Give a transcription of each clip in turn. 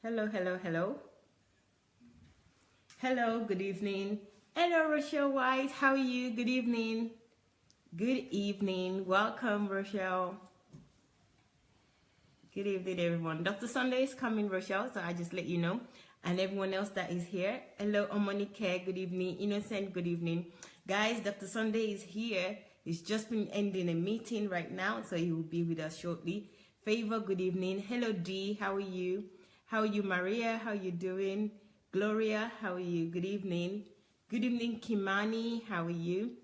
Hello, hello, hello. Hello, good evening. Hello, Rochelle White. How are you? Good evening. Good evening. Welcome, Rochelle. Good evening, everyone. Dr. Sandey is coming, Rochelle, so I just let you know. And everyone else that is here. Hello, Omonike. Good evening. Innocent, good evening. Guys, Dr. Sandey is here. He's just been ending a meeting right now, so he will be with us shortly. Favor, good evening. Hello, Dee. How are you? How are you, Maria? How are you doing? Gloria, how are you? Good evening. Good evening, Kimani. How are you?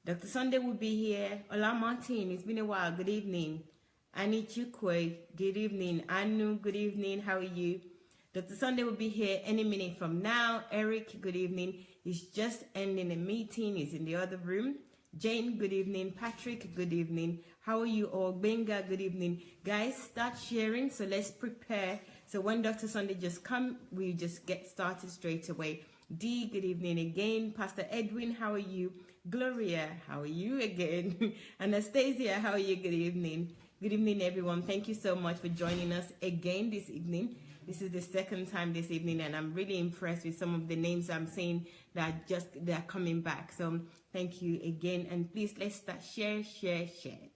Dr. Sandey will be here. Ola Martin, it's been a while. Good evening. Annie Chukwe, good evening. Anu, good evening. How are you? Dr. Sandey will be here any minute from now. Eric, good evening. He's just ending a meeting. He's in the other room. Jane, good evening. Patrick, good evening. How are you all? Benga, good evening. Guys, start sharing. So let's prepare. So when Dr. Sandey just come, we just get started straight away. Dee, good evening again. Pastor Edwin, how are you? Gloria, how are you again? Anastasia, how are you? Good evening. Good evening, everyone. Thank you so much for joining us again this evening. This is the second time this evening, and I'm really impressed with some of the names I'm saying that they're coming back. So thank you again, and please let's start share,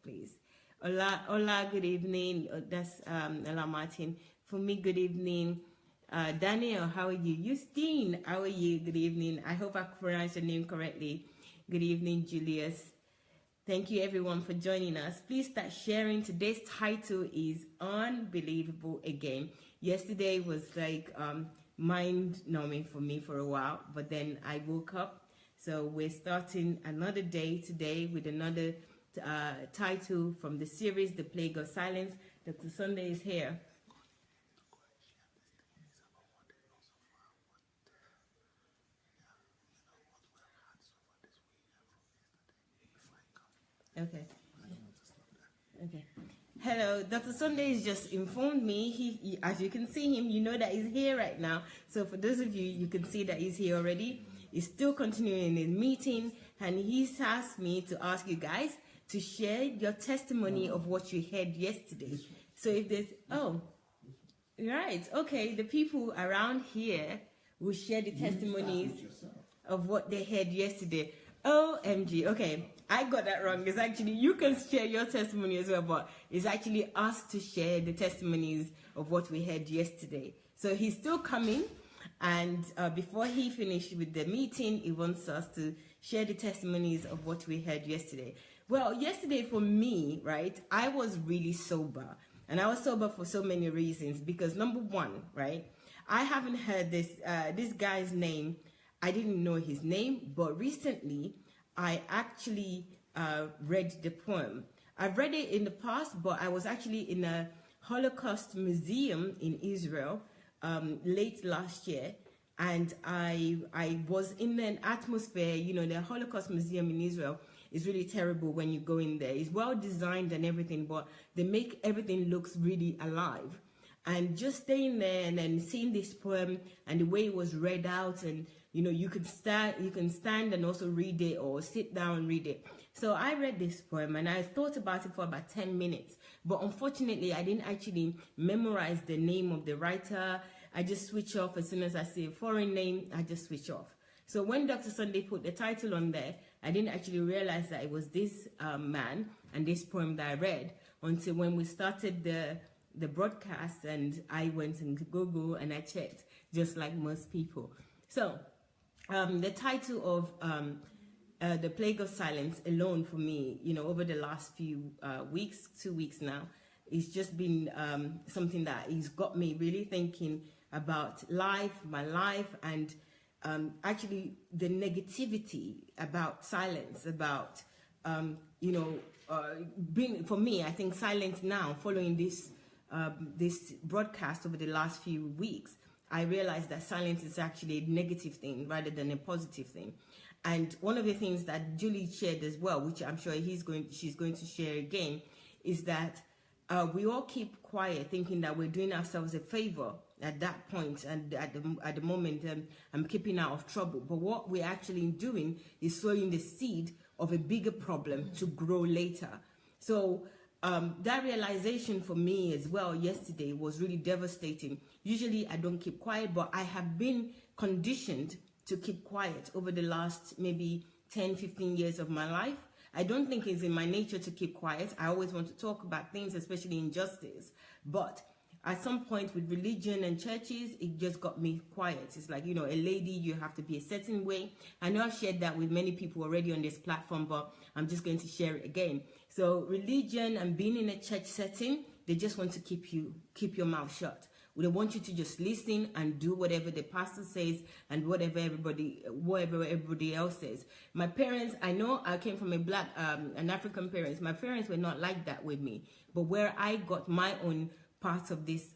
please. Hola, good evening. That's Ola Martin. For me, good evening. Daniel, how are you? Justine, how are you? Good evening. I hope I pronounced your name correctly. Good evening, Julius. Thank you, everyone, for joining us. Please start sharing. Today's title is Unbelievable Again. Yesterday was like mind-numbing for me for a while, but then I woke up. So we're starting another day today with another title from the series, The Plague of Silence. Dr. Sandey is here. Okay. Hello, Dr. Sandey has just informed me. He, as you can see him, you know that he's here right now. So for those of you, you can see that he's here already. He's still continuing his meeting, and he's asked me to ask you guys to share your testimony of what you heard yesterday. So if there's, oh, right, okay, the people around here will share the testimonies of what they heard yesterday. OMG, okay, I got that wrong. It's actually, you can share your testimony as well, but it's actually us to share the testimonies of what we heard yesterday. So he's still coming, and before he finished with the meeting, he wants us to share the testimonies of what we heard yesterday. Well, yesterday for me, right, I was really sober, and I was sober for so many reasons, because number one, right, I haven't heard this guy's name. I didn't know his name, but recently I actually read the poem. I've read it in the past, but I was actually in a Holocaust museum in Israel late last year, and I was in an atmosphere, you know, the Holocaust museum in Israel is really terrible when you go in there. It's well designed and everything, but they make everything looks really alive. And just staying there and then seeing this poem and the way it was read out, and you know, you can stand and also read it, or sit down and read it. So I read this poem and I thought about it for about 10 minutes. But unfortunately, I didn't actually memorize the name of the writer. I just switch off as soon as I see a foreign name, I just switch off. So when Dr. Sandey put the title on there, I didn't actually realize that it was this man and this poem that I read until when we started the broadcast, and I went into Google and I checked, just like most people. So the title of The Plague of Silence alone for me, you know, over the last few weeks, 2 weeks now, it's just been something that has got me really thinking about life, my life, and actually the negativity about silence, about, you know, being, for me, I think silence now, following this broadcast over the last few weeks, I realized that silence is actually a negative thing rather than a positive thing. And one of the things that Julie shared as well, which I'm sure she's going to share again, is that we all keep quiet thinking that we're doing ourselves a favor at that point, and at the moment I'm keeping out of trouble. But what we're actually doing is sowing the seed of a bigger problem to grow later. So that realization for me as well yesterday was really devastating. Usually I don't keep quiet, but I have been conditioned to keep quiet over the last maybe 10-15 years of my life. I don't think it's in my nature to keep quiet. I always want to talk about things, especially injustice. But at some point with religion and churches, it just got me quiet. It's like, you know, a lady, you have to be a certain way. I know I've shared that with many people already on this platform, but I'm just going to share it again. So religion and being in a church setting, they just want to keep your mouth shut. They want you to just listen and do whatever the pastor says and whatever everybody else says. My parents, I know I came from an African parents. My parents were not like that with me. But where I got my own part of this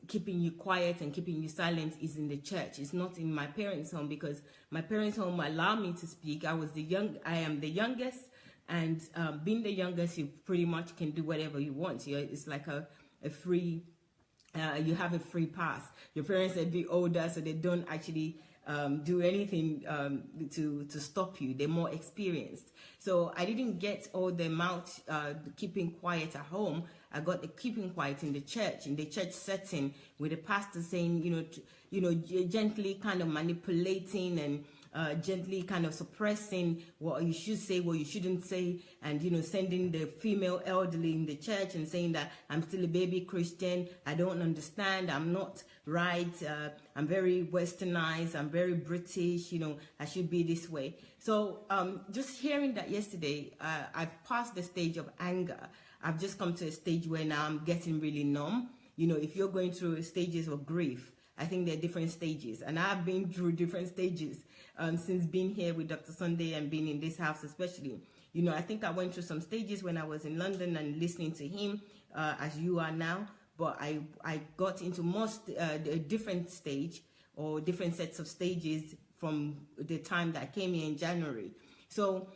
keeping you quiet and keeping you silent is in the church. It's not in my parents' home, because my parents' home allow me to speak. I am the youngest, and being the youngest, you pretty much can do whatever you want. It's like a free. You have a free pass. Your parents are a bit older, so they don't actually do anything to stop you. They're more experienced. So I didn't get all the mouth keeping quiet at home. I got the keeping quiet in the church setting, with the pastor saying, gently kind of manipulating and gently kind of suppressing what you should say, what you shouldn't say, and sending the female elderly in the church and saying that I'm still a baby Christian, I don't understand, I'm not right, I'm very westernized, I'm very British, I should be this way. So just hearing that yesterday, I've passed the stage of anger. I've just come to a stage where now I'm getting really numb. If you're going through stages of grief, I think there are different stages, and I've been through different stages since being here with Dr. Sandey and being in this house especially. I think I went through some stages when I was in London and listening to him as you are now, but I got into a different stage or different sets of stages from the time that I came here in January. So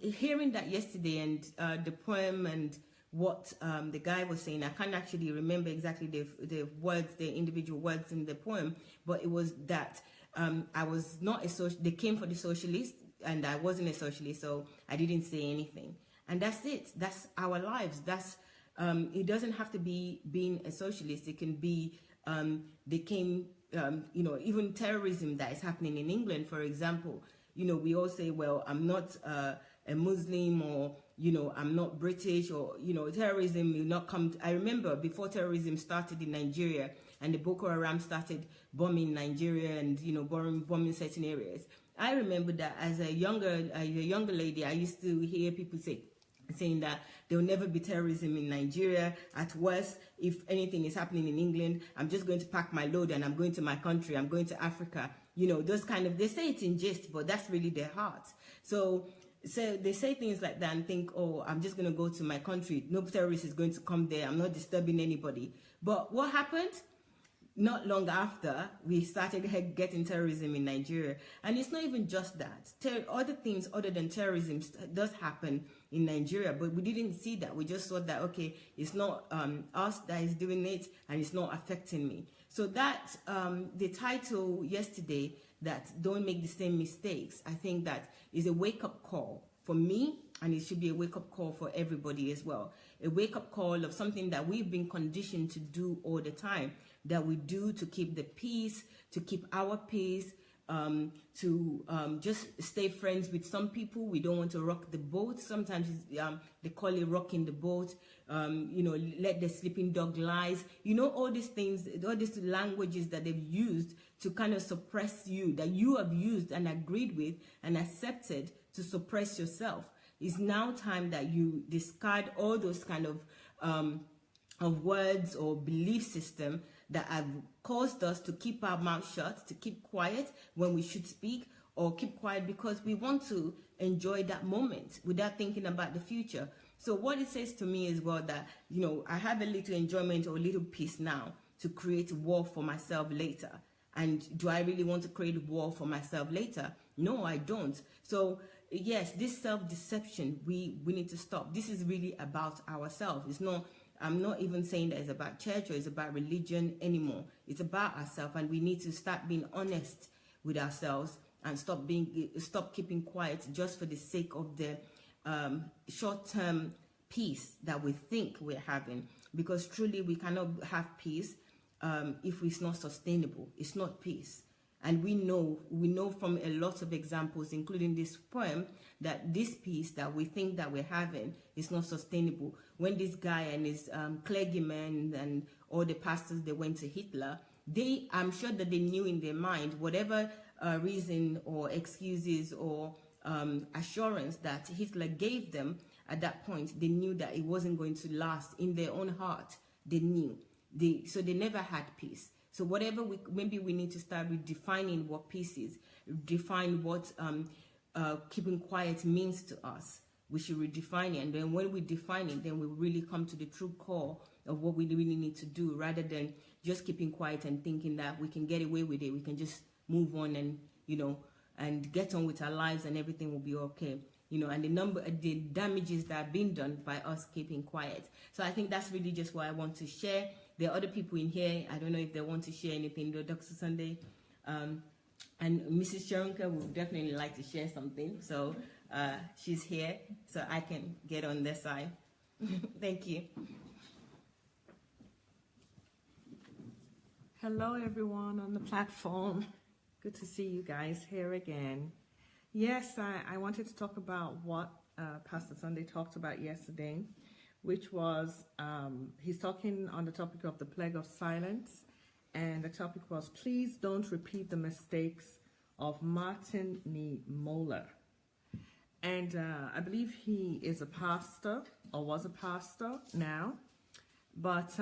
hearing that yesterday and the poem and what the guy was saying, I can't actually remember exactly the words, the individual words in the poem, but it was that I was not a socialist. They came for the socialist, and I wasn't a socialist, so I didn't say anything. And that's it. That's our lives. That's it doesn't have to be being a socialist. It can be they came, even terrorism that is happening in England, for example. We all say, well, I'm not a Muslim, or I'm not British, or terrorism will not come. I remember before terrorism started in Nigeria and the Boko Haram started bombing Nigeria and bombing certain areas. I remember that as a younger lady, I used to hear people saying that there will never be terrorism in Nigeria. At worst, if anything is happening in England, I'm just going to pack my load and I'm going to my country. I'm going to Africa. Those kind of, they say it in jest, but that's really their heart. So they say things like that and think, oh, I'm just going to go to my country. No terrorist is going to come there. I'm not disturbing anybody. But what happened? Not long after, we started getting terrorism in Nigeria. And it's not even just that. Other things other than terrorism does happen in Nigeria, but we didn't see that. We just thought that, okay, it's not us that is doing it, and it's not affecting me. So that, the title yesterday, that don't make the same mistakes, I think that is a wake-up call for me, and it should be a wake-up call for everybody as well. A wake-up call of something that we've been conditioned to do all the time, that we do to keep the peace, to keep our peace, to just stay friends with some people. We don't want to rock the boat. Sometimes they call it rocking the boat. Let the sleeping dog lies. All these things, all these languages that they've used to kind of suppress you, that you have used and agreed with and accepted to suppress yourself. It's now time that you discard all those kind of words or belief system that have caused us to keep our mouth shut, to keep quiet when we should speak, or keep quiet because we want to enjoy that moment without thinking about the future. So what it says to me is, well, that, I have a little enjoyment or a little peace now to create war for myself later. And do I really want to create war for myself later? No, I don't. So yes, this self-deception, we need to stop. This is really about ourselves. It's not, I'm not even saying that it's about church or it's about religion anymore. It's about ourselves, and we need to start being honest with ourselves and stop keeping quiet just for the sake of the short-term peace that we think we're having, because truly we cannot have peace if it's not sustainable. It's not peace. And we know from a lot of examples, including this poem, that this peace that we think that we're having is not sustainable. When this guy and his clergymen and all the pastors, they went to Hitler, I'm sure that they knew in their mind, whatever reason or excuses or assurance that Hitler gave them at that point, they knew that it wasn't going to last. In their own heart, they knew. So they never had peace. So whatever maybe we need to start redefining what peace is, define what keeping quiet means to us. We should redefine it, and then when we define it, then we really come to the true core of what we really need to do, rather than just keeping quiet and thinking that we can get away with it. We can just move on and, you know, and get on with our lives and everything will be okay. You know, and the damages that are being done by us keeping quiet. So I think that's really just what I want to share. There are other people in here. I don't know if they want to share anything, though, Dr. Sandey. And Mrs. Sharonka would definitely like to share something. So she's here, so I can get on their side. Thank you. Hello, everyone on the platform. Good to see you guys here again. Yes, I wanted to talk about what Pastor Sandey talked about yesterday, which was, he's talking on the topic of the plague of silence, and the topic was, please don't repeat the mistakes of Martin Niemöller. And I believe he is a pastor, or was a pastor now, but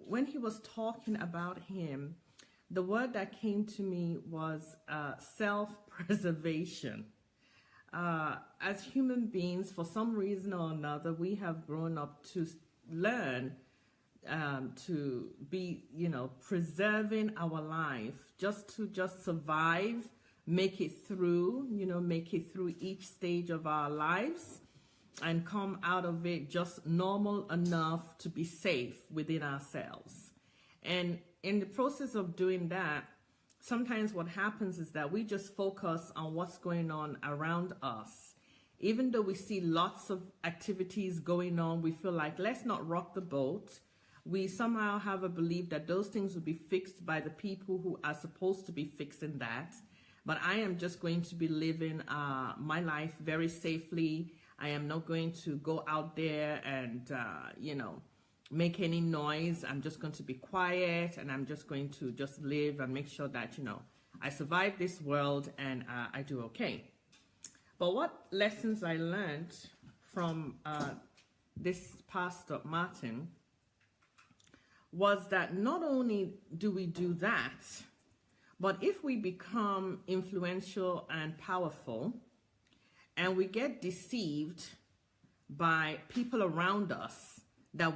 when he was talking about him, the word that came to me was self-preservation. As human beings, for some reason or another, we have grown up to learn to be, you know, preserving our life, just to survive, make it through, you know, make it through each stage of our lives and come out of it just normal enough to be safe within ourselves. And in the process of doing that, sometimes what happens is that we just focus on what's going on around us. Even though we see lots of activities going on, we feel like, let's not rock the boat. We somehow have a belief that those things will be fixed by the people who are supposed to be fixing that. But I am just going to be living my life very safely. I am not going to go out there and, you know, make any noise. I'm just going to be quiet, and I'm just going to just live and make sure that, you know, I survive this world and I do okay. But what lessons I learned from this Pastor Martin was that not only do we do that, but if we become influential and powerful and we get deceived by people around us, that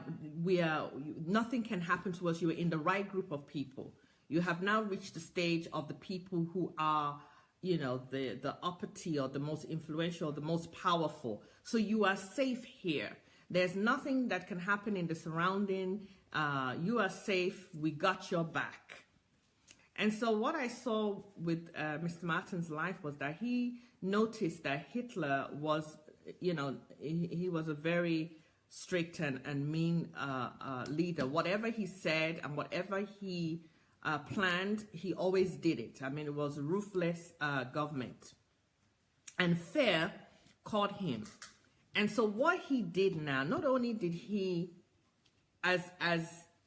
nothing can happen to us, you are in the right group of people. You have now reached the stage of the people who are, you know, the upper tier, the most influential, the most powerful. So you are safe here. There's nothing that can happen in the surrounding. You are safe. We got your back. And so what I saw with Mr. Martin's life was that he noticed that Hitler was, you know, he was a very strict and mean leader. Whatever he said and whatever he planned, he always did it. I mean, it was ruthless government. And fear caught him. And so what he did now, not only did he, as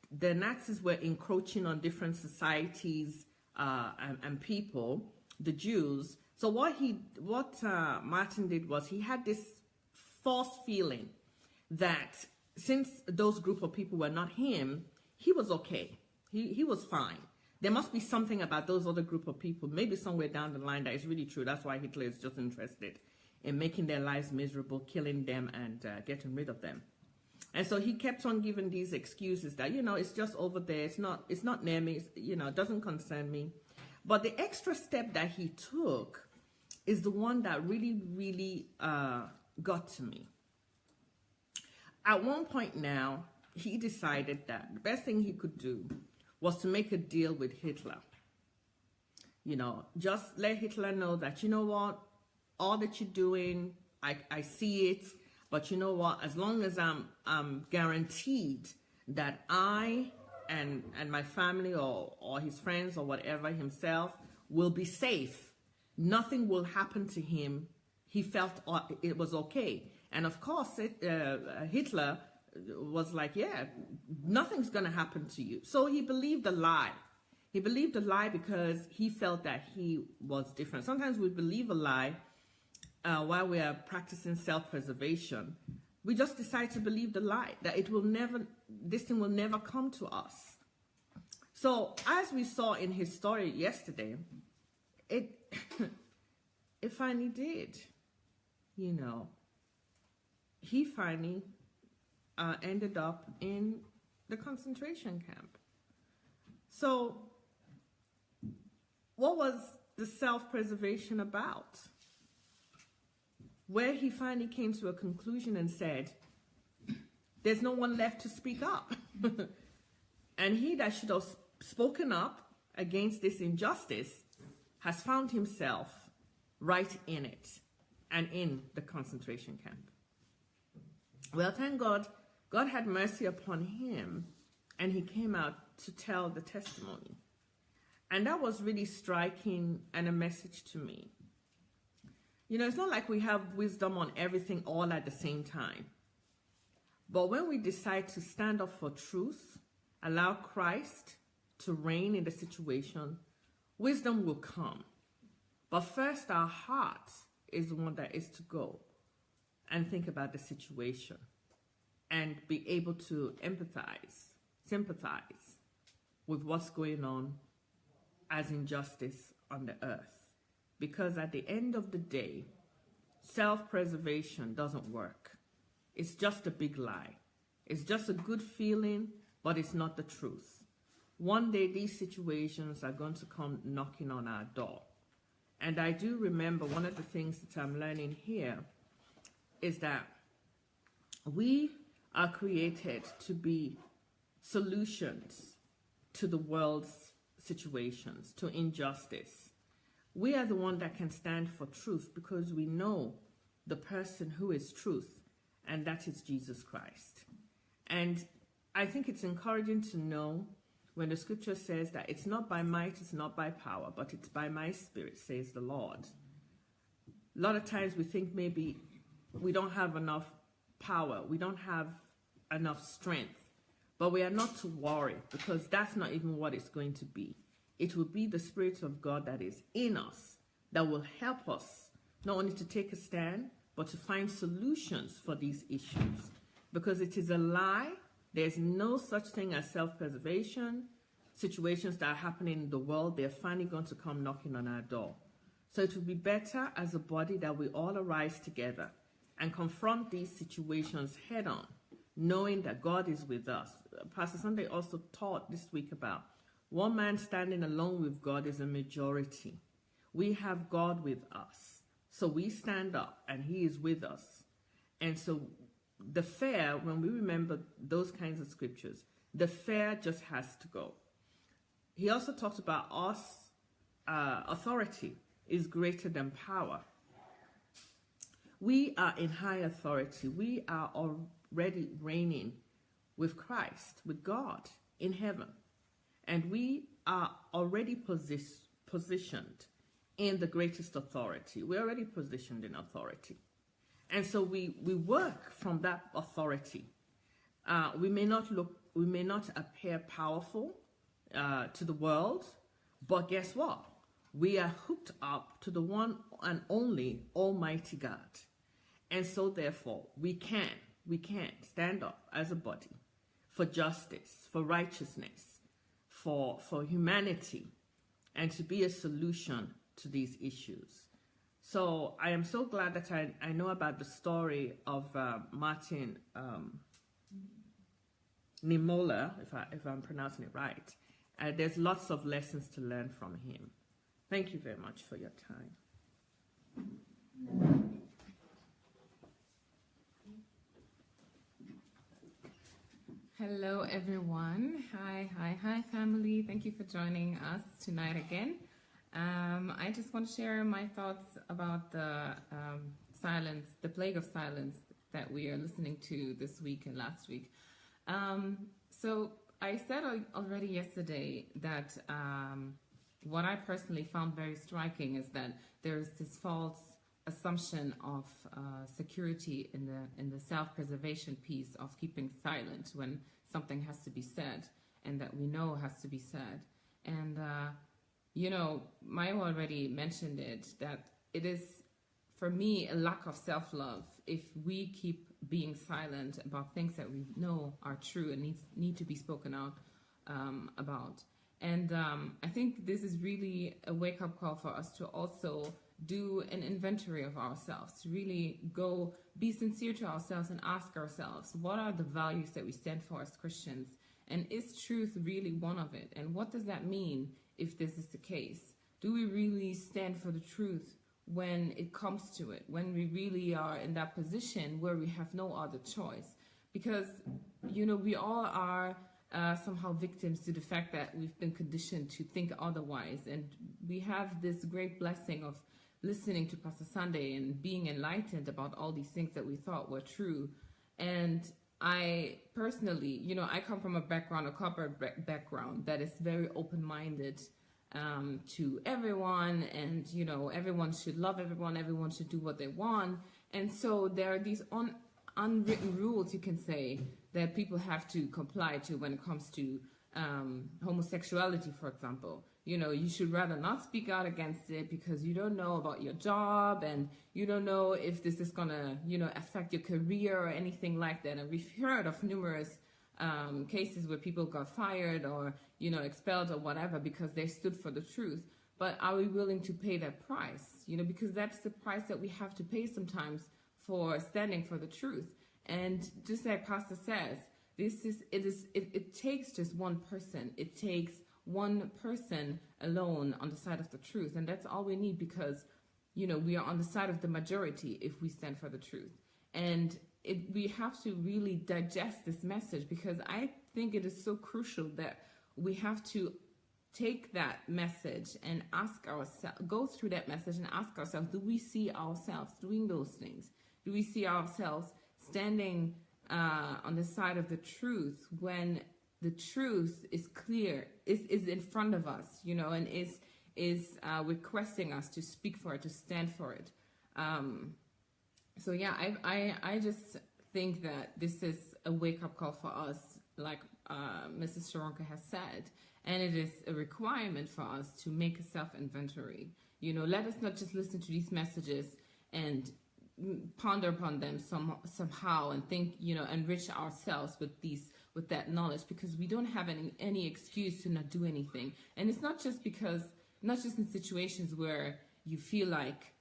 the Nazis were encroaching on different societies and people, the Jews, so what Martin did was he had this false feeling that since those group of people were not him, he was okay. He was fine. There must be something about those other group of people, maybe somewhere down the line, that is really true. That's why Hitler is just interested in making their lives miserable, killing them, and getting rid of them. And so he kept on giving these excuses that, you know, it's just over there. It's not near me. You know, it doesn't concern me. But the extra step that he took is the one that really, really got to me. At one point now, he decided that the best thing he could do was to make a deal with Hitler. You know, just let Hitler know that, you know what, all that you're doing, I see it. But you know what? As long as I'm guaranteed that I and my family or his friends or whatever, himself, will be safe, nothing will happen to him, he felt it was okay. And of course, Hitler was like, yeah, nothing's going to happen to you. So he believed a lie. He believed a lie because he felt that he was different. Sometimes we believe a lie while we are practicing self-preservation. We just decide to believe the lie, that this thing will never come to us. So as we saw in his story yesterday, it finally did, you know. He finally ended up in the concentration camp. So what was the self-preservation about? Where he finally came to a conclusion and said, there's no one left to speak up. And he that should have spoken up against this injustice has found himself right in it and in the concentration camp. Well, thank God, God had mercy upon him, and he came out to tell the testimony. And that was really striking and a message to me. You know, it's not like we have wisdom on everything all at the same time. But when we decide to stand up for truth, allow Christ to reign in the situation, wisdom will come. But first, our heart is the one that is to go and think about the situation and be able to empathize, sympathize with what's going on as injustice on the earth. Because at the end of the day, self-preservation doesn't work. It's just a big lie. It's just a good feeling, but it's not the truth. One day these situations are going to come knocking on our door. And I do remember one of the things that I'm learning here is that we are created to be solutions to the world's situations, to injustice. We are the one that can stand for truth because we know the person who is truth, and that is Jesus Christ. And I think it's encouraging to know when the scripture says that it's not by might, it's not by power, but it's by my spirit, says the Lord. A lot of times we think maybe we don't have enough power, we don't have enough strength, but we are not to worry because that's not even what it's going to be. It will be the Spirit of God that is in us that will help us not only to take a stand, but to find solutions for these issues. Because it is a lie. There's no such thing as self-preservation. Situations that are happening in the world, they're finally going to come knocking on our door. So it would be better as a body that we all arise together and confront these situations head on, knowing that God is with us. Pastor Sandey also taught this week about one man standing alone with God is a majority. We have God with us. So we stand up and he is with us. And so the fear, when we remember those kinds of scriptures, the fear just has to go. He also talked about us, authority is greater than power. We are in high authority. We are already reigning with Christ, with God in heaven. And we are already positioned in the greatest authority. We're already positioned in authority. And so we work from that authority. We may not appear powerful to the world, but guess what? We are hooked up to the one and only Almighty God. And so therefore, we can stand up as a body for justice, for righteousness, for humanity, and to be a solution to these issues. So I am so glad that I know about the story of Martin Niemöller, if I'm pronouncing it right. There's lots of lessons to learn from him. Thank you very much for your time. Hello, everyone. Hi, family. Thank you for joining us tonight again. I just want to share my thoughts about the silence, the plague of silence that we are listening to this week and last week. So I said already yesterday that what I personally found very striking is that there's this false assumption of security in the self-preservation piece of keeping silent when something has to be said and that we know has to be said. And Maya already mentioned it, that it is, for me, a lack of self-love if we keep being silent about things that we know are true and need to be spoken out about. And I think this is really a wake-up call for us to also do an inventory of ourselves, to really go be sincere to ourselves and ask ourselves, what are the values that we stand for as Christians? And is truth really one of it? And what does that mean if this is the case? Do we really stand for the truth when it comes to it, when we really are in that position where we have no other choice? Because, we all are somehow victims to the fact that we've been conditioned to think otherwise. And we have this great blessing of listening to Pastor Sandey and being enlightened about all these things that we thought were true. And I personally, I come from a corporate background that is very open-minded to everyone, and everyone should love everyone should do what they want. And so there are these unwritten rules, you can say, that people have to comply to when it comes to homosexuality, for example. You should rather not speak out against it because you don't know about your job and you don't know if this is gonna affect your career or anything like that. And we've heard of numerous cases where people got fired or expelled or whatever because they stood for the truth. But are we willing to pay that price? Because that's the price that we have to pay sometimes for standing for the truth. And just like Pastor says, it takes just one person. It takes one person alone on the side of the truth, and that's all we need, because we are on the side of the majority if we stand for the truth. And we have to really digest this message, because I think it is so crucial that we have to take that message and ask ourselves, go through that message and ask ourselves, do we see ourselves doing those things? Do we see ourselves standing on the side of the truth when the truth is clear, is in front of us, and is requesting us to speak for it, to stand for it. So yeah, I just think that this is a wake-up call for us, like Mrs. Sharonka has said, and it is a requirement for us to make a self-inventory. Let us not just listen to these messages and ponder upon them somehow and think, enrich ourselves with that knowledge, because we don't have any excuse to not do anything. And it's not just in situations where you feel like,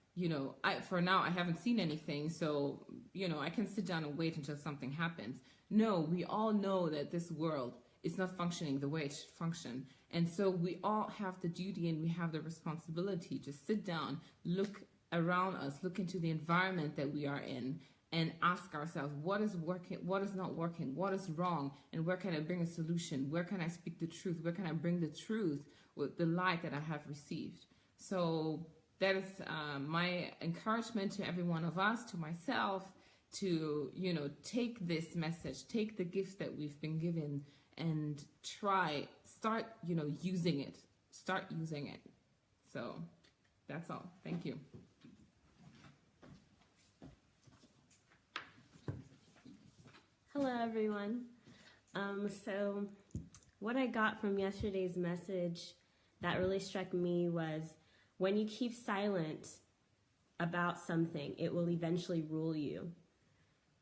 for now I haven't seen anything, so, I can sit down and wait until something happens. No, we all know that this world is not functioning the way it should function. And so we all have the duty and we have the responsibility to sit down, look around us, look into the environment that we are in, and ask ourselves, what is working, what is not working, what is wrong, and where can I bring a solution? Where can I speak the truth? Where can I bring the truth with the light that I have received? So that is my encouragement to every one of us, to myself, to, take this message, take the gift that we've been given, and start using it. Start using it. So that's all. Thank you. Hello, everyone. So what I got from yesterday's message that really struck me was, when you keep silent about something, it will eventually rule you.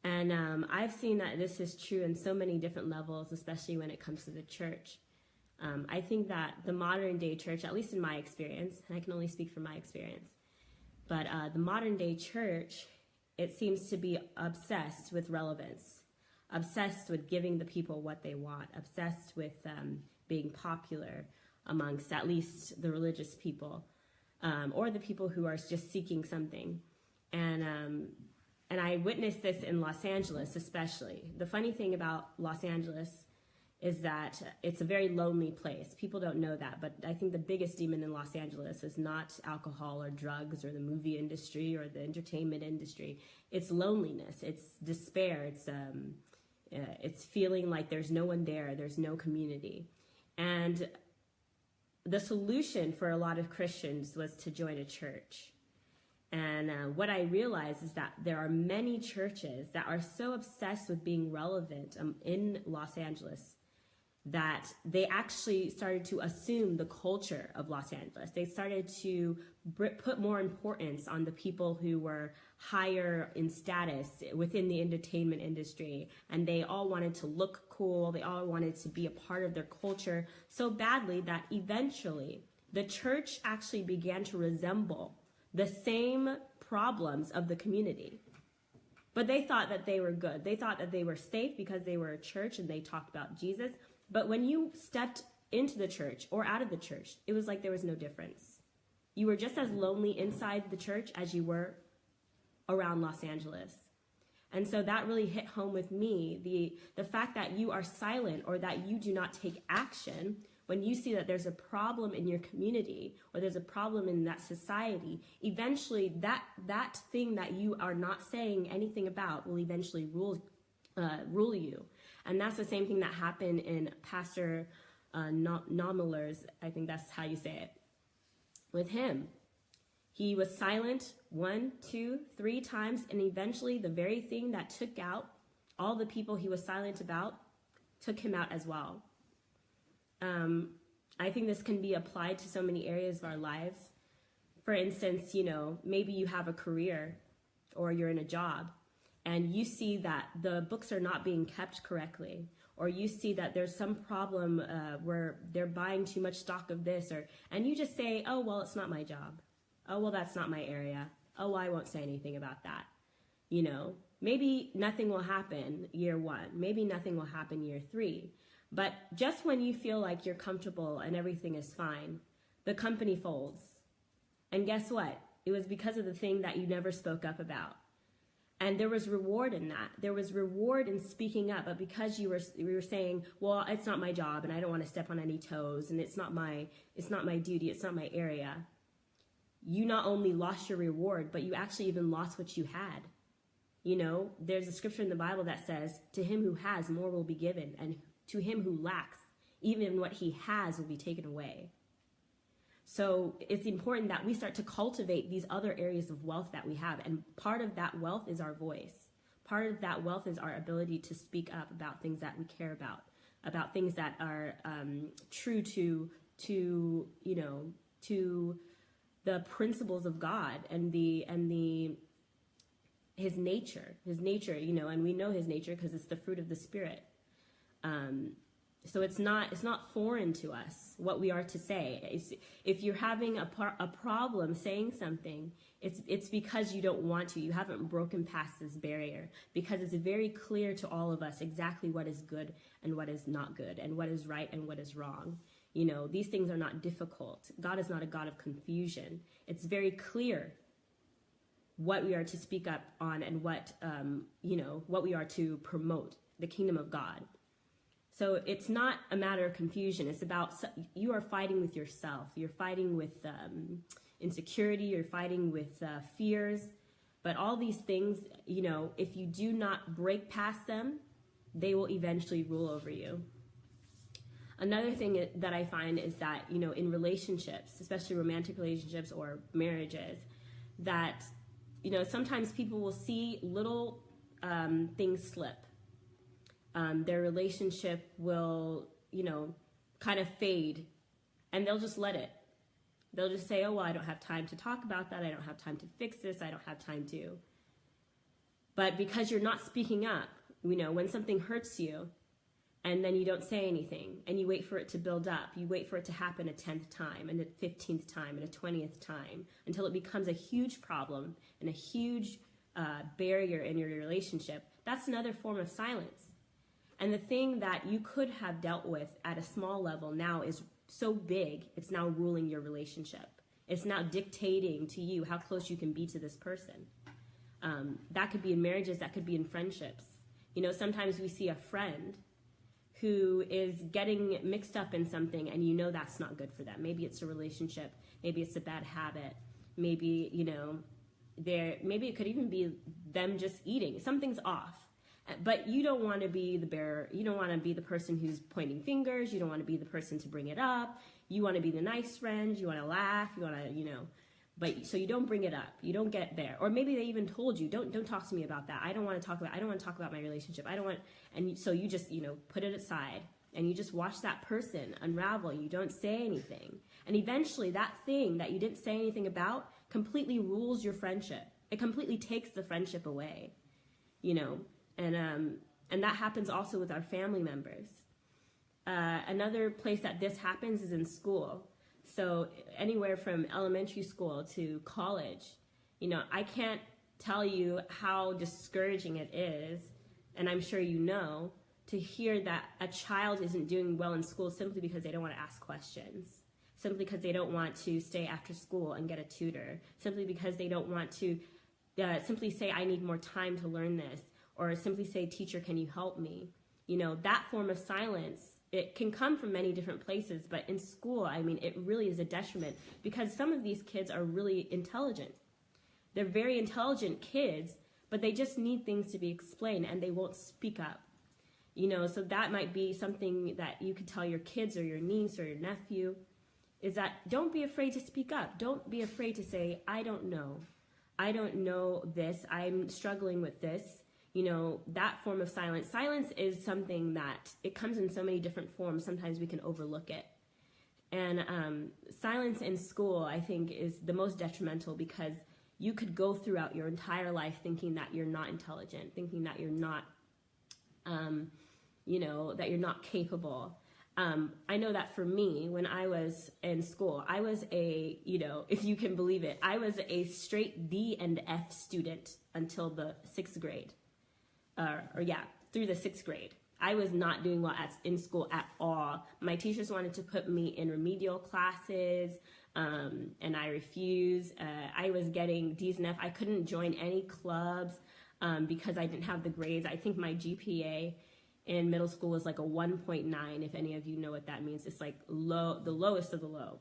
And I've seen that this is true in so many different levels, especially when it comes to the church. I think that the modern day church, at least in my experience, and I can only speak from my experience, but the modern day church, it seems to be obsessed with relevance, obsessed with giving the people what they want, obsessed with being popular amongst at least the religious people, or the people who are just seeking something. And I witnessed this in Los Angeles especially. The funny thing about Los Angeles is that it's a very lonely place. People don't know that, but I think the biggest demon in Los Angeles is not alcohol or drugs or the movie industry or the entertainment industry. It's loneliness, it's despair, it's feeling like there's no one there, there's no community. And the solution for a lot of Christians was to join a church. And what I realized is that there are many churches that are so obsessed with being relevant in Los Angeles that they actually started to assume the culture of Los Angeles. They started to put more importance on the people who were higher in status within the entertainment industry. And they all wanted to look cool. They all wanted to be a part of their culture so badly that eventually the church actually began to resemble the same problems of the community. But they thought that they were good. They thought that they were safe because they were a church and they talked about Jesus. But when you stepped into the church or out of the church, it was like there was no difference. You were just as lonely inside the church as you were around Los Angeles. And so that really hit home with me, the fact that you are silent or that you do not take action when you see that there's a problem in your community or there's a problem in that society. Eventually that thing that you are not saying anything about will eventually rule you. And that's the same thing that happened in Pastor Nomeler's, I think that's how you say it, with him. He was silent 1, 2, 3 times, and eventually the very thing that took out all the people he was silent about took him out as well. I think this can be applied to so many areas of our lives. For instance, maybe you have a career or you're in a job, and you see that the books are not being kept correctly, or you see that there's some problem where they're buying too much stock of this, and you just say, oh, well, it's not my job. Oh, well, that's not my area. Oh, I won't say anything about that. Maybe nothing will happen year 1. Maybe nothing will happen year 3. But just when you feel like you're comfortable and everything is fine, the company folds. And guess what? It was because of the thing that you never spoke up about. And there was reward in that. There was reward in speaking up, but because you were saying, well, it's not my job and I don't want to step on any toes and it's not my duty, it's not my area. You not only lost your reward, but you actually even lost what you had. There's a scripture in the Bible that says, to him who has, more will be given, and to him who lacks, even what he has will be taken away. So it's important that we start to cultivate these other areas of wealth that we have. And part of that wealth is our voice. Part of that wealth is our ability to speak up about things that we care about things that are true to the principles of God and his nature, and we know his nature because it's the fruit of the Spirit. So it's not foreign to us what we are to say. If you're having a problem saying something, it's because you don't want to. You haven't broken past this barrier, because it's very clear to all of us exactly what is good and what is not good, and what is right and what is wrong. These things are not difficult. God is not a God of confusion. It's very clear what we are to speak up on and what we are to promote, the kingdom of God. So it's not a matter of confusion. It's about you are fighting with yourself. You're fighting with insecurity. You're fighting with fears. But all these things, if you do not break past them, they will eventually rule over you. Another thing that I find is that, in relationships, especially romantic relationships or marriages, that, sometimes people will see little things slip. Their relationship will, kind of fade, and they'll just let it. They'll just say, oh, well, I don't have time to talk about that. I don't have time to fix this. I don't have time to. But because you're not speaking up, when something hurts you, and then you don't say anything, and you wait for it to build up, you wait for it to happen a 10th time, and a 15th time, and a 20th time, until it becomes a huge problem and a huge barrier in your relationship. That's another form of silence. And the thing that you could have dealt with at a small level now is so big, it's now ruling your relationship. It's now dictating to you how close you can be to this person. That could be in marriages, that could be in friendships. Sometimes we see a friend who is getting mixed up in something and you know that's not good for them. Maybe it's a relationship, maybe it's a bad habit, maybe, you know, maybe it could even be them just eating. Something's off. But you don't want to be the bearer. You don't want to be the person who's pointing fingers. You don't want to be the person to bring it up. You want to be the nice friend. You want to laugh. You want to, you know, but so you don't bring it up. You don't get there. Or maybe they even told you, don't talk to me about that. I don't want to talk about my relationship. So you just, you know, put it aside and you just watch that person unravel. You don't say anything. And eventually that thing that you didn't say anything about completely rules your friendship. It completely takes the friendship away, you know. And that happens also with our family members. Another place that this happens is in school. So anywhere from elementary school to college, you know, I can't tell you how discouraging it is, and I'm sure you know, to hear that a child isn't doing well in school simply because they don't want to ask questions, simply because they don't want to stay after school and get a tutor, simply because they don't want to simply say, I need more time to learn this, or simply say, teacher, can you help me? You know, that form of silence, it can come from many different places, but in school, I mean, it really is a detriment because some of these kids are really intelligent. They're very intelligent kids, but they just need things to be explained and they won't speak up. You know, so that might be something that you could tell your kids or your niece or your nephew, is that don't be afraid to speak up. Don't be afraid to say, I don't know. I don't know this. I'm struggling with this. You know, that form of silence. Silence is something that it comes in so many different forms. Sometimes we can overlook it. And silence in school, I think, is the most detrimental because you could go throughout your entire life thinking that you're not intelligent, thinking that you're not, you know, that you're not capable. I know that for me, when I was in school, I was a, you know, if you can believe it, I was a straight D and F student until the 6th grade. Through the 6th grade. I was not doing well in school at all. My teachers wanted to put me in remedial classes, and I refused. I was getting D's and F. I couldn't join any clubs because I didn't have the grades. I think my GPA in middle school was like a 1.9, if any of you know what that means. It's like low, the lowest of the low.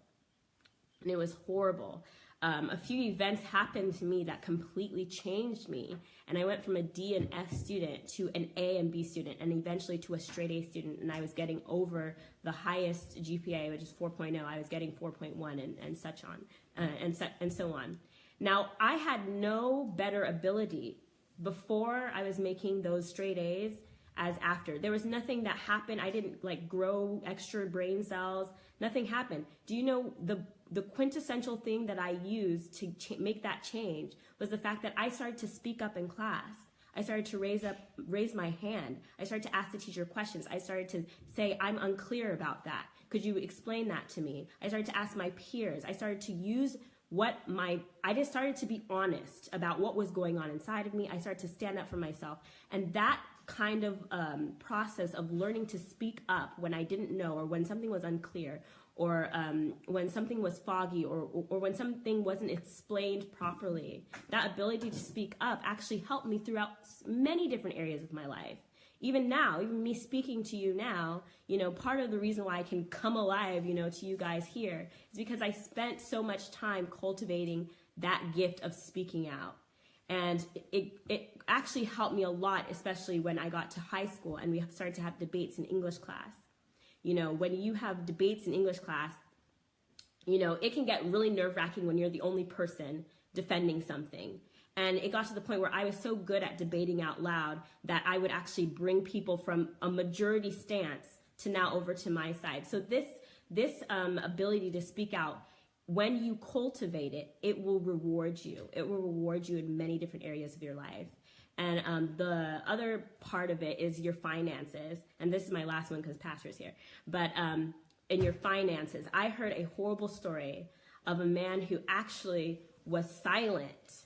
And it was horrible. A few events happened to me that completely changed me. And I went from a D and F student to an A and B student and eventually to a straight A student. And I was getting over the highest GPA, which is 4.0. I was getting 4.1 and such on, and so on. Now, I had no better ability before I was making those straight A's as after. There was nothing that happened. I didn't like grow extra brain cells. Nothing happened. Do you know the quintessential thing that I used to make that change was the fact that I started to speak up in class. I started to raise my hand. I started to ask the teacher questions. I started to say, I'm unclear about that. Could you explain that to me? I started to ask my peers. I started to use I just started to be honest about what was going on inside of me. I started to stand up for myself. And that kind of process of learning to speak up when I didn't know, or when something was unclear, or when something was foggy, or when something wasn't explained properly, that ability to speak up actually helped me throughout many different areas of my life. Even now, even me speaking to you now, you know, part of the reason why I can come alive, you know, to you guys here is because I spent so much time cultivating that gift of speaking out. And it actually helped me a lot, especially when I got to high school and we started to have debates in English class. You know, when you have debates in English class, you know, it can get really nerve-wracking when you're the only person defending something. And it got to the point where I was so good at debating out loud that I would actually bring people from a majority stance to now over to my side. So this ability to speak out, when you cultivate it, it will reward you. It will reward you in many different areas of your life. And the other part of it is your finances. And this is my last one because Pastor's here. But in your finances, I heard a horrible story of a man who actually was silent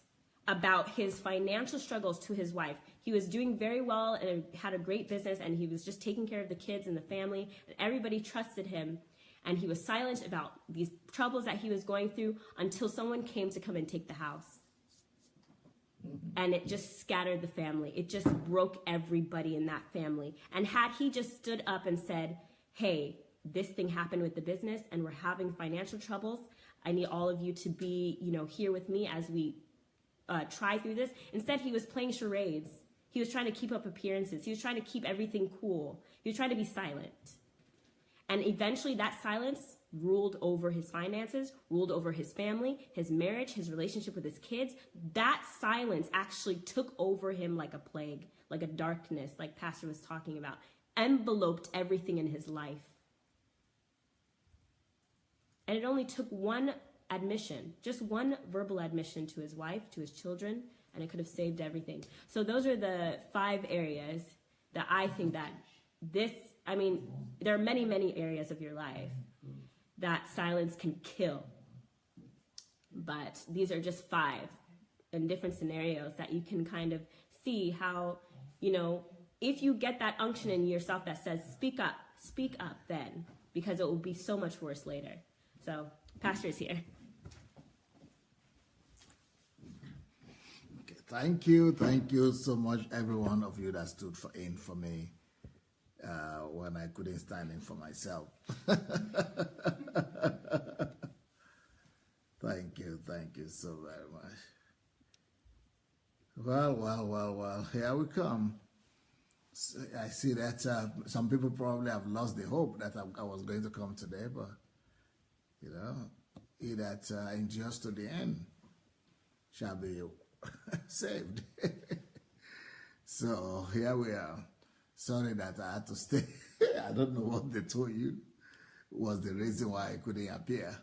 about his financial struggles to his wife. He was doing very well and had a great business, and he was just taking care of the kids and the family, and everybody trusted him. And he was silent about these troubles that he was going through until someone came to come and take the house. And it just scattered the family. It just broke everybody in that family. And had he just stood up and said, hey, this thing happened with the business and we're having financial troubles. I need all of you to be, here with me as we try through this. Instead, he was playing charades. He was trying to keep up appearances. He was trying to keep everything cool. He was trying to be silent. And eventually that silence ruled over his finances, ruled over his family, his marriage, his relationship with his kids. That silence actually took over him like a plague, like a darkness, like Pastor was talking about, enveloped everything in his life. And it only took one admission, just one verbal admission to his wife, to his children, and it could have saved everything. So those are the 5 areas that I think that there are many, many areas of your life that silence can kill. But these are just 5 in different scenarios that you can kind of see how, if you get that unction in yourself that says, speak up then, because it will be so much worse later. So, Pastor is here. Okay, thank you so much, every one of you that stood in for me when I couldn't stand in for myself. Thank you so very much. Well, here we come. I see that some people probably have lost the hope that I was going to come today, but he that endures to the end shall be saved. So here we are. Sorry that I had to stay. I don't know what they told you was the reason why I couldn't appear,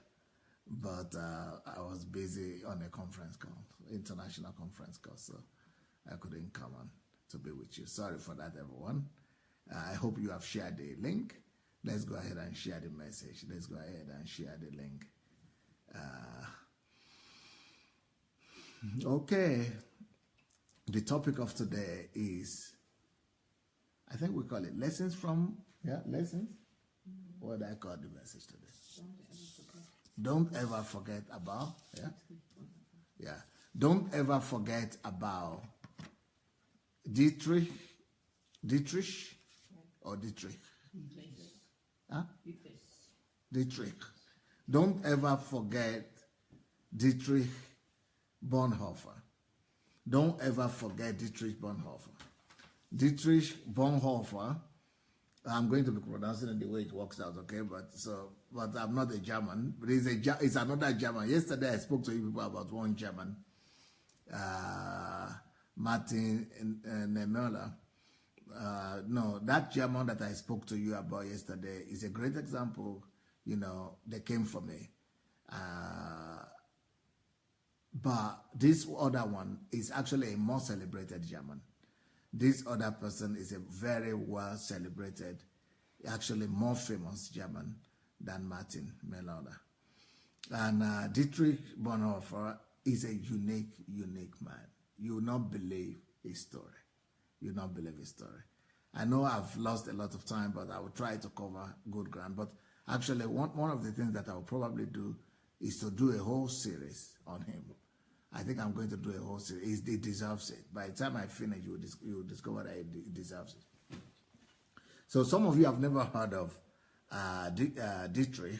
but I was busy on a conference call, international conference call, so I couldn't come on to be with you. Sorry for that, everyone. I hope you have shared the link. Let's go ahead and share the message. Let's go ahead and share the link. Okay. The topic of today is, I think we call it lessons from, lessons? What do I call the message today? Don't ever forget about, Don't ever forget about DIETRICH or DIETRICH? DIETRICH. Don't ever forget DIETRICH Bonhoeffer. Don't ever forget DIETRICH Bonhoeffer. DIETRICH Bonhoeffer, I'm going to be pronouncing it the way it works out, okay? But I'm not a German. But it's another German. Yesterday I spoke to you people about one German, Martin Niemöller. No, that German that I spoke to you about yesterday is a great example. They came for me. But this other one is actually a more celebrated German. This other person is a very well celebrated, actually more famous German than Martin Niemöller. And DIETRICH Bonhoeffer is a unique man. You will not believe his story. You will not believe his story. I know I've lost a lot of time, but I will try to cover good ground. But actually, one of the things that I will probably do is to do a whole series on him. I think I'm going to do a whole series. He deserves it. By the time I finish, you will discover that he deserves it. So some of you have never heard of DIETRICH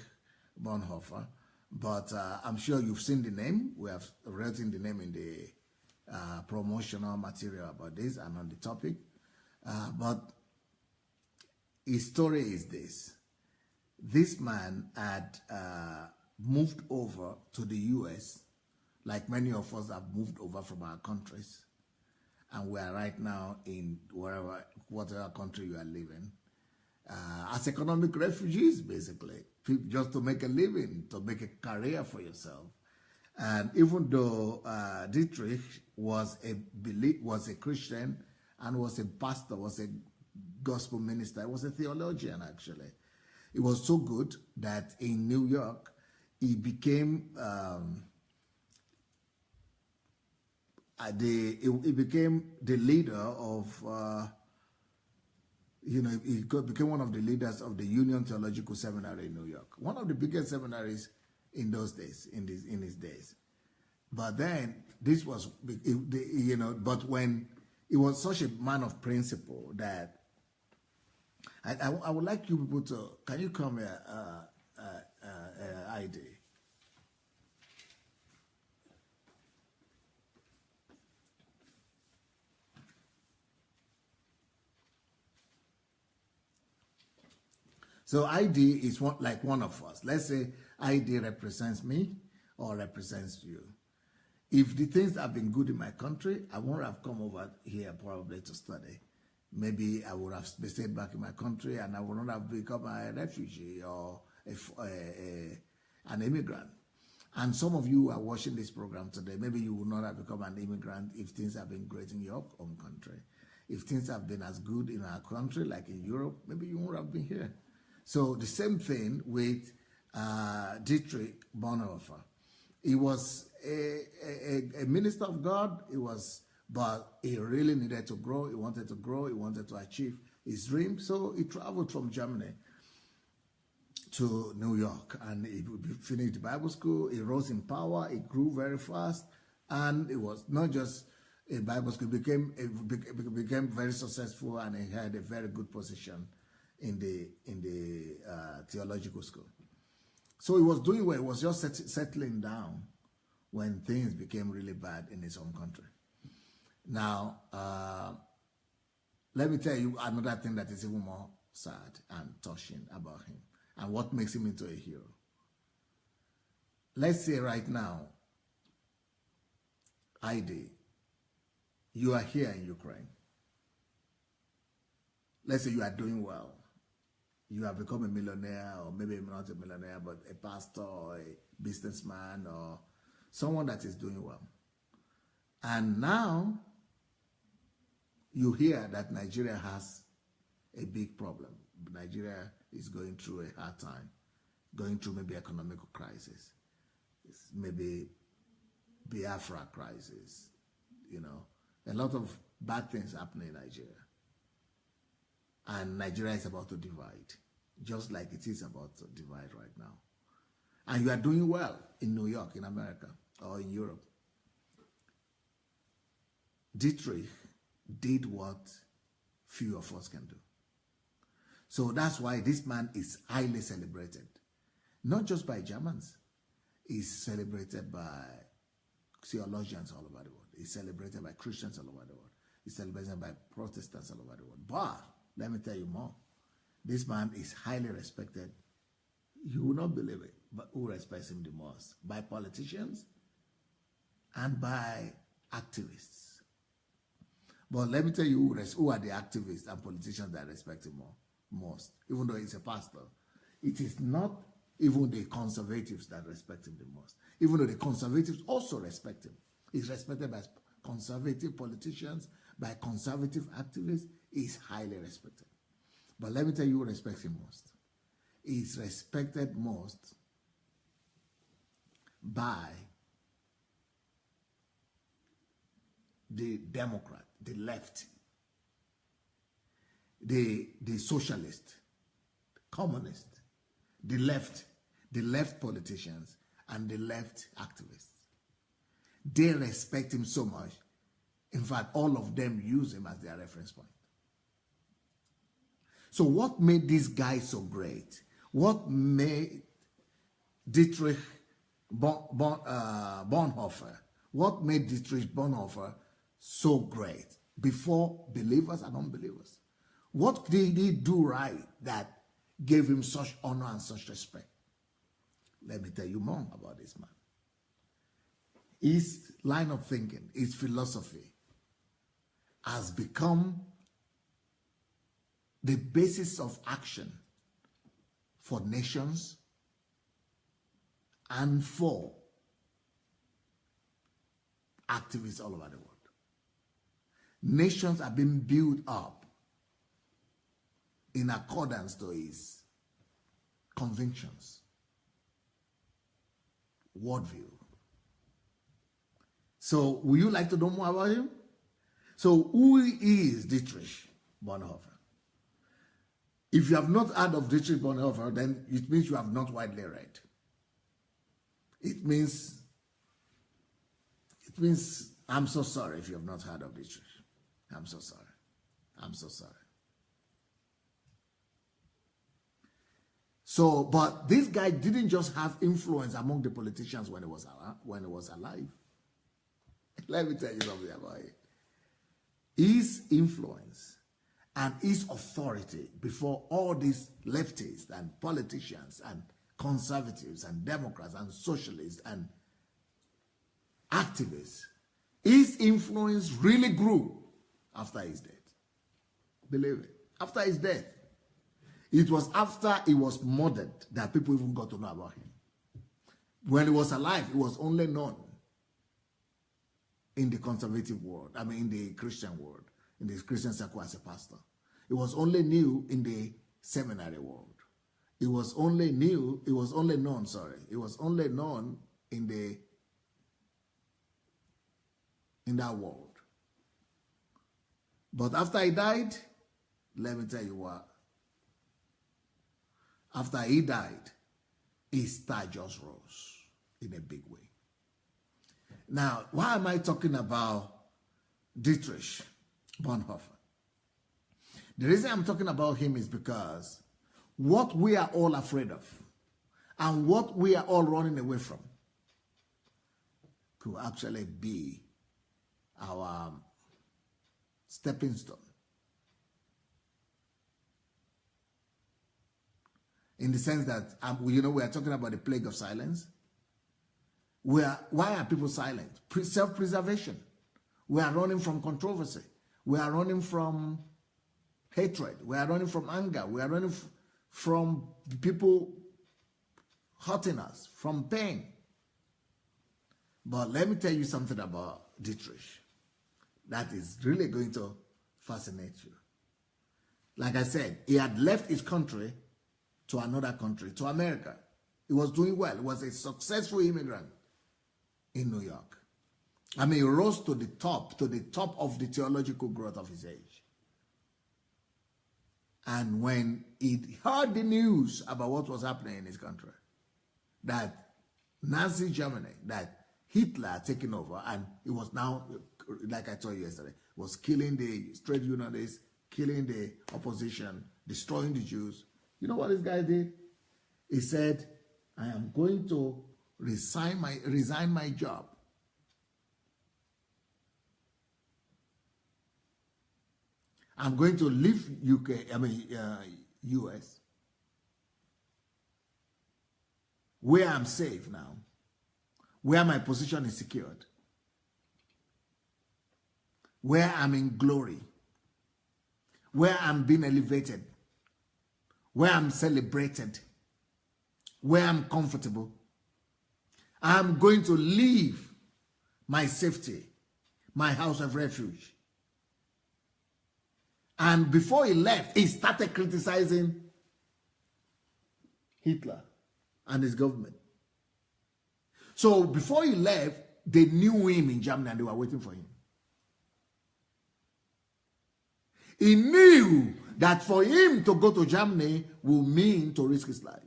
Bonhoeffer, but I'm sure you've seen the name. We have written the name in the promotional material about this and on the topic. But his story is this. This man had moved over to the U.S., like many of us have moved over from our countries, and we are right now in whatever country you are living, as economic refugees, basically, just to make a living, to make a career for yourself. And even though DIETRICH was a Christian and was a pastor, was a gospel minister, was a theologian actually, it was so good that in New York he became he became the leader of, he became one of the leaders of the Union Theological Seminary in New York, one of the biggest seminaries in those days, in his days. But then this was, you know, but when he was such a man of principle that I would like you people to, can you come here, ID? So ID is like one of us. Let's say ID represents me or represents you. If the things have been good in my country, I won't have come over here probably to study. Maybe I would have stayed back in my country and I would not have become a refugee or an immigrant. And some of you who are watching this program today, maybe you would not have become an immigrant if things have been great in your own country. If things have been as good in our country, like in Europe, maybe you wouldn't have been here. So the same thing with DIETRICH Bonhoeffer. He was a minister of God. But he really needed to grow. He wanted to grow. He wanted to achieve his dream. So he traveled from Germany to New York, and he finished the Bible school. He rose in power. He grew very fast, and it was not just a Bible school. He became very successful, and he had a very good position in the theological school. So he was doing well. He was just settling down when things became really bad in his own country. Now, let me tell you another thing that is even more sad and touching about him and what makes him into a hero. Let's say right now, ID, you are here in Ukraine. Let's say you are doing well. You have become a millionaire, or maybe not a millionaire, but a pastor or a businessman or someone that is doing well. And now you hear that Nigeria has a big problem. Nigeria is going through a hard time, going through maybe economic crisis, maybe Biafra crisis, you know, a lot of bad things happening in Nigeria. And Nigeria is about to divide, just like it is about to divide right now. And you are doing well in New York, in America, or in Europe. DIETRICH did what few of us can do. So that's why this man is highly celebrated, not just by Germans. He's celebrated by theologians all over the world. He's celebrated by Christians all over the world. He's celebrated by Protestants all over the world. But let me tell you more. This man is highly respected. You will not believe it, but who respects him the most? By politicians and by activists. But let me tell you who are the activists and politicians that respect him most. Even though he's a pastor, it is not even the conservatives that respect him the most. Even though the conservatives also respect him. He's respected by conservative politicians, by conservative activists. He's highly respected. But let me tell you who respects him most. He's respected most by the Democrat, the left, the socialist, the communist, the left politicians, and the left activists. They respect him so much. In fact, all of them use him as their reference point. So what made this guy so great? What made DIETRICH Bonhoeffer? What made DIETRICH Bonhoeffer so great before believers and unbelievers? What did he do right that gave him such honor and such respect? Let me tell you more about this man. His line of thinking, his philosophy has become the basis of action for nations and for activists all over the world. Nations are being built up in accordance to his convictions, worldview. So, would you like to know more about him? So, who is DIETRICH Bonhoeffer? If you have not heard of DIETRICH Bonhoeffer, then it means you have not widely read. It means It means, I'm so sorry if you have not heard of DIETRICH. I'm so sorry. I'm so sorry. So, but this guy didn't just have influence among the politicians when he was alive. Let me tell you something about it. His influence and his authority before all these leftists and politicians and conservatives and Democrats and socialists and activists, his influence really grew after his death. Believe it. After his death. It was after he was murdered that people even got to know about him. When he was alive, he was only known in the conservative world, I mean in the Christian world, in the Christian circle as a pastor. It was only new in the seminary world. It was only known in that world. But after he died, let me tell you what. After he died, his star just rose in a big way. Now, why am I talking about DIETRICH Bonhoeffer? The reason I'm talking about him is because what we are all afraid of and what we are all running away from could actually be our stepping stone. In the sense that, we are talking about the plague of silence. Why are people silent? Self-preservation. We are running from controversy. We are running from hatred. We are running from anger. We are running from people hurting us, from pain. But let me tell you something about DIETRICH that is really going to fascinate you. Like I said, he had left his country to another country, to America. He was doing well. He was a successful immigrant in New York. I mean, he rose to the top of the theological growth of his age. And when he heard the news about what was happening in his country, that Nazi Germany, that Hitler had taken over, and it was now, like I told you yesterday, was killing the trade unionists, killing the opposition, destroying the Jews. You know what this guy did? He said, I am going to resign my job. I'm going to leave US, where I'm safe now, where my position is secured, where I'm in glory, where I'm being elevated, where I'm celebrated, where I'm comfortable. I'm going to leave my safety, my house of refuge. And before he left, he started criticizing Hitler and his government. So before he left, they knew him in Germany and they were waiting for him. He knew that for him to go to Germany will mean to risk his life.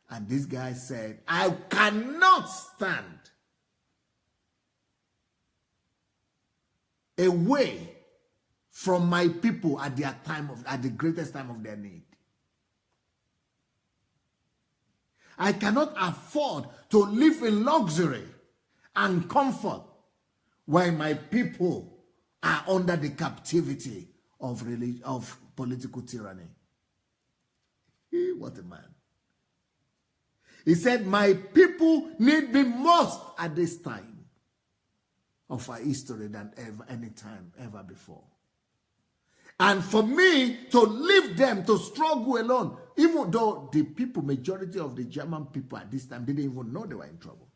And this guy said, I cannot stand away from my people at the greatest time of their need. I cannot afford to live in luxury and comfort while my people are under the captivity of political tyranny. What a man. He said, my people need me most at this time of our history than any time ever before. And for me to leave them to struggle alone, even though the people, majority of the German people at this time didn't even know they were in trouble.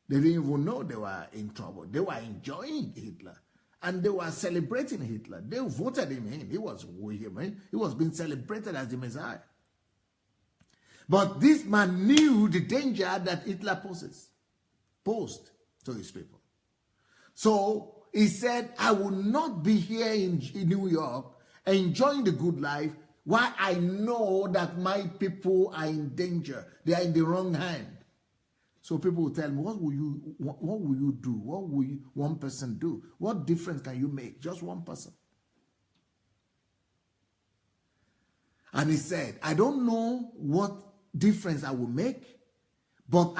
They didn't even know they were in trouble. They were enjoying Hitler. And they were celebrating Hitler. They voted him in. He was with him. He was being celebrated as the Messiah. But this man knew the danger that Hitler posed to his people. So he said, I will not be here in New York enjoying the good life while I know that my people are in danger. They are in the wrong hand. So people will tell me, what will you do? What will one person do? What difference can you make? Just one person. And he said, I don't know what difference I will make, but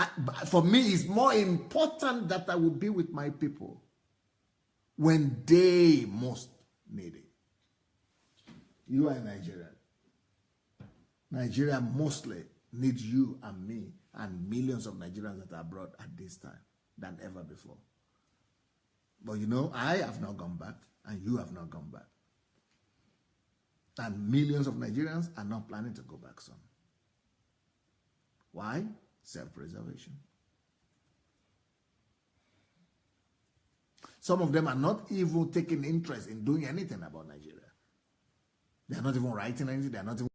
for me, it's more important that I will be with my people when they most need it. You are Nigerian. Nigeria mostly needs you and me and millions of Nigerians that are abroad at this time than ever before. But you know, I have not gone back and you have not gone back. And millions of Nigerians are not planning to go back soon. Why? Self-preservation. Some of them are not even taking interest in doing anything about Nigeria. They are not even writing anything. They are not even